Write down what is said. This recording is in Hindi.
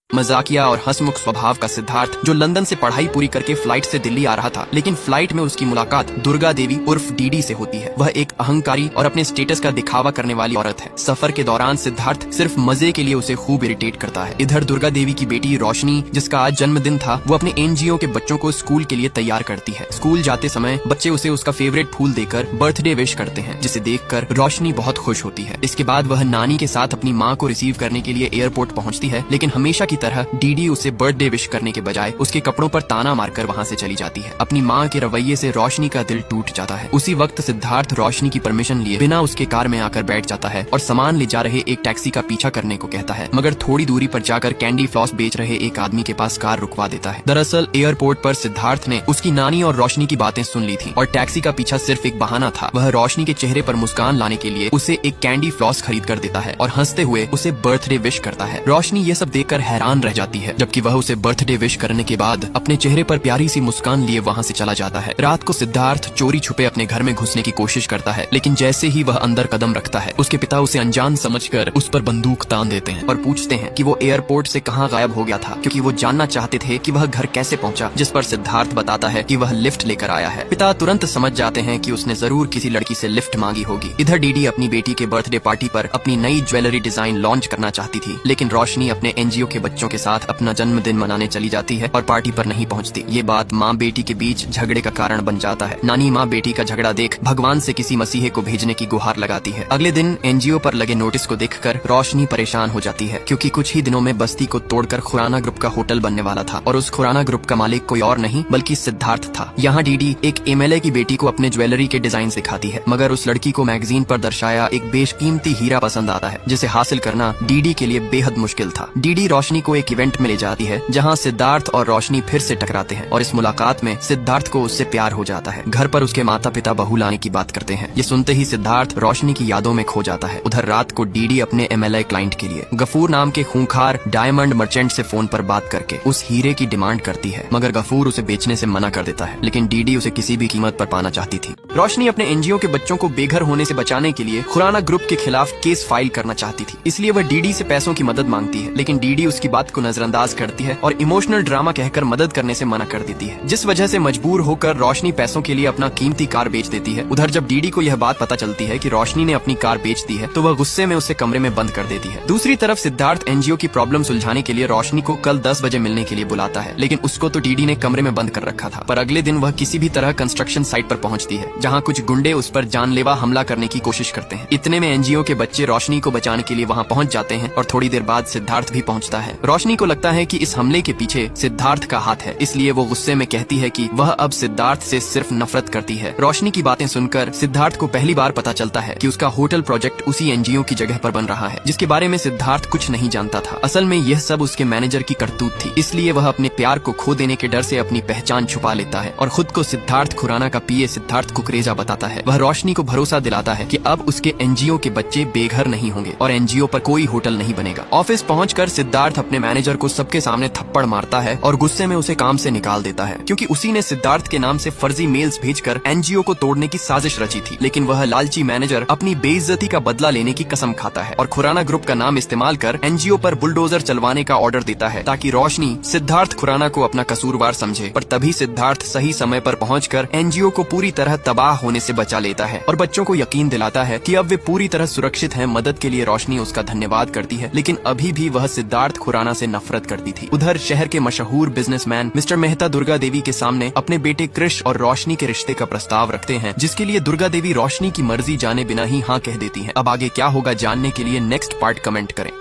मजाकिया और हंसमुख स्वभाव का सिद्धार्थ, जो लंदन से पढ़ाई पूरी करके फ्लाइट से दिल्ली आ रहा था, लेकिन फ्लाइट में उसकी मुलाकात दुर्गा देवी उर्फ डीडी से होती है। वह एक अहंकारी और अपने स्टेटस का दिखावा करने वाली औरत है। सफर के दौरान सिद्धार्थ सिर्फ मजे के लिए उसे खूब इरिटेट करता है। इधर दुर्गा देवी की बेटी रोशनी, जिसका आज जन्मदिन था, वो अपने एनजीओ के बच्चों को स्कूल के लिए तैयार करती है। स्कूल जाते समय बच्चे उसे उसका फेवरेट फूल देकर बर्थडे विश करते हैं, जिसे देखकर रोशनी बहुत खुश होती है। इसके बाद वह नानी के साथ अपनी माँ को रिसीव करने के लिए एयरपोर्ट पहुँचती है, लेकिन हमेशा की तरह डीडी उसे बर्थडे विश करने के बजाय उसके कपड़ों पर ताना मारकर वहाँ से चली जाती है। अपनी माँ के रवैये से रोशनी का दिल टूट जाता है। उसी वक्त सिद्धार्थ रोशनी की परमिशन लिए बिना उसके कार में आकर बैठ जाता है और सामान ले जा रहे एक टैक्सी का पीछा करने को कहता है, मगर थोड़ी दूरी पर जाकर कैंडी फ्लॉस बेच रहे एक आदमी के पास कार रुकवा देता है। दरअसल एयरपोर्ट पर सिद्धार्थ ने उसकी नानी और रोशनी की बातें सुन ली थी और टैक्सी का पीछा सिर्फ एक बहाना था। वह रोशनी के चेहरे पर मुस्कान लाने के लिए उसे एक कैंडी फ्लॉस खरीद कर देता है और हंसते हुए उसे बर्थडे विश करता है। रोशनी ये सब देखकर हैरान रह जाती है, जबकि वह उसे बर्थडे विश करने के बाद अपने चेहरे पर प्यारी सी मुस्कान लिए वहाँ से चला जाता है। रात को सिद्धार्थ चोरी छुपे अपने घर में घुसने की कोशिश करता है, लेकिन जैसे ही वह अंदर कदम रखता है, उसके पिता उसे अनजान समझकर उस पर बंदूक तान देते हैं और पूछते हैं कि वो एयरपोर्ट से कहाँ गायब हो गया था, क्योंकि वो जानना चाहते थे कि वह घर कैसे पहुंचा। जिस पर सिद्धार्थ बताता है कि वह लिफ्ट लेकर आया है। पिता तुरंत समझ जाते हैं कि उसने जरूर किसी लड़की से लिफ्ट मांगी होगी। इधर डीडी अपनी बेटी के बर्थडे पार्टी पर अपनी नई ज्वेलरी डिजाइन लॉन्च करना चाहती थी, लेकिन रोशनी अपने एनजीओ के बच्चों के साथ अपना जन्मदिन मनाने चली जाती है और पार्टी पर नहीं पहुंचती। ये बात माँ बेटी के बीच झगड़े का कारण बन जाता है। नानी माँ बेटी का झगड़ा देख भगवान से किसी मसीहे को भेजने की गुहार लगाती है। अगले दिन एनजीओ पर लगे नोटिस को देखकर रोशनी परेशान हो जाती है, क्योंकि कुछ ही दिनों में बस्ती को तोड़कर खुराना ग्रुप का होटल बनने वाला था और उस खुराना ग्रुप का मालिक कोई और नहीं बल्कि सिद्धार्थ था। यहाँ डीडी एक एमएलए की बेटी को अपने ज्वेलरी के डिजाइन सिखाती है, मगर उस लड़की को मैगजीन पर दर्शाया एक बेशकीमती हीरा पसंद आता है, जिसे हासिल करना डीडी के लिए बेहद मुश्किल था। डीडी रोशनी को एक इवेंट में ले जाती है, जहाँ सिद्धार्थ और रोशनी फिर से टकराते हैं और इस मुलाकात में सिद्धार्थ को उससे प्यार हो जाता है। घर पर उसके माता पिता बहू लाने की बात करते हैं। ये सुनते ही सिद्धार्थ रोशनी की यादों में खो जाता है। उधर रात को डीडी अपने एमएलए क्लाइंट के लिए गफूर नाम के खूंखार डायमंड मर्चेंट से फोन पर बात करके उस हीरे की डिमांड करती है, मगर गफूर उसे बेचने से मना कर देता है, लेकिन डीडी उसे किसी भी कीमत पर पाना चाहती थी। रोशनी अपने एनजीओ के बच्चों को बेघर होने से बचाने के लिए खुराना ग्रुप के खिलाफ केस फाइल करना चाहती थी, इसलिए वह डीडी से पैसों की मदद मांगती है, लेकिन डीडी उसकी बात को नजरअंदाज करती है और इमोशनल ड्रामा कहकर मदद करने से मना कर देती है, जिस वजह से मजबूर होकर रोशनी पैसों के लिए अपना कीमती कार बेच देती है। उधर जब डीडी को यह बात पता चलती है कि रोशनी ने अपनी कार बेच दी है, तो वह गुस्से में उसे कमरे में बंद कर देती है। दूसरी तरफ सिद्धार्थ एनजीओ की प्रॉब्लम सुलझाने के लिए रोशनी को कल 10 बजे मिलने के लिए बुलाता है, लेकिन उसको तो डीडी ने कमरे में बंद कर रखा था। पर अगले दिन वह किसी भी तरह कंस्ट्रक्शन साइट पर पहुंचती है, जहां कुछ गुंडे उस पर जानलेवा हमला करने की कोशिश करते हैं। इतने में एनजीओ के बच्चे रोशनी को बचाने के लिए वहां पहुंच जाते हैं और थोड़ी देर बाद सिद्धार्थ भी पहुंचता है। रोशनी को लगता है कि इस हमले के पीछे सिद्धार्थ का हाथ है, इसलिए वो गुस्से में कहती है कि वह अब सिद्धार्थ से सिर्फ नफरत करती है। रोशनी की बातें सुनकर सिद्धार्थ को पहली बार पता चलता है कि उसका होटल प्रोजेक्ट उसी एनजीओ की जगह पर बन रहा है, जिसके बारे में सिद्धार्थ कुछ नहीं जानता था। असल में यह सब उसके मैनेजर की करतूत थी, इसलिए वह अपने प्यार को खो देने के डर से अपनी पहचान छुपा लेता है और खुद को सिद्धार्थ खुराना का पीए सिद्धार्थ कुकरेजा बताता है। वह रोशनी को भरोसा दिलाता है कि अब उसके एनजीओ के बच्चे बेघर नहीं होंगे और एनजीओ पर कोई होटल नहीं बनेगा। ऑफिस पहुंचकर सिद्धार्थ अपने मैनेजर को सबके सामने थप्पड़ मारता है और गुस्से में उसे काम से निकाल देता है, क्योंकि उसी ने सिद्धार्थ के नाम से फर्जी मेल्स भेजकर एनजीओ को तोड़ने की साजिश रची थी। लेकिन वह लालची मैनेजर अपनी बेइज्जती का बदला लेने की कसम खाता है और खुराना ग्रुप का नाम इस्तेमाल कर एनजीओ पर बुलडोजर चलवाने का ऑर्डर देता है, ताकि रोशनी सिद्धार्थ खुराना को अपना कसूरवार समझे। पर तभी सिद्धार्थ सही समय पर पहुंचकर एनजीओ को पूरी तरह तबाह होने से बचा लेता है और बच्चों को यकीन दिलाता है कि अब वे पूरी तरह सुरक्षित हैं। मदद के लिए रोशनी उसका धन्यवाद करती है, लेकिन अभी भी वह सिद्धार्थ खुराना से नफरत करती थी। उधर शहर के मशहूर बिजनेसमैन मिस्टर मेहता दुर्गा देवी के सामने अपने बेटे क्रिश और रोशनी के रिश्ते का प्रस्ताव रखते हैं, जिसके लिए दुर्गा देवी रोशनी की मर्जी जाने बिना ही हाँ कह देती है। अब आगे क्या होगा जानने के लिए नेक्स्ट पार्ट कमेंट करें।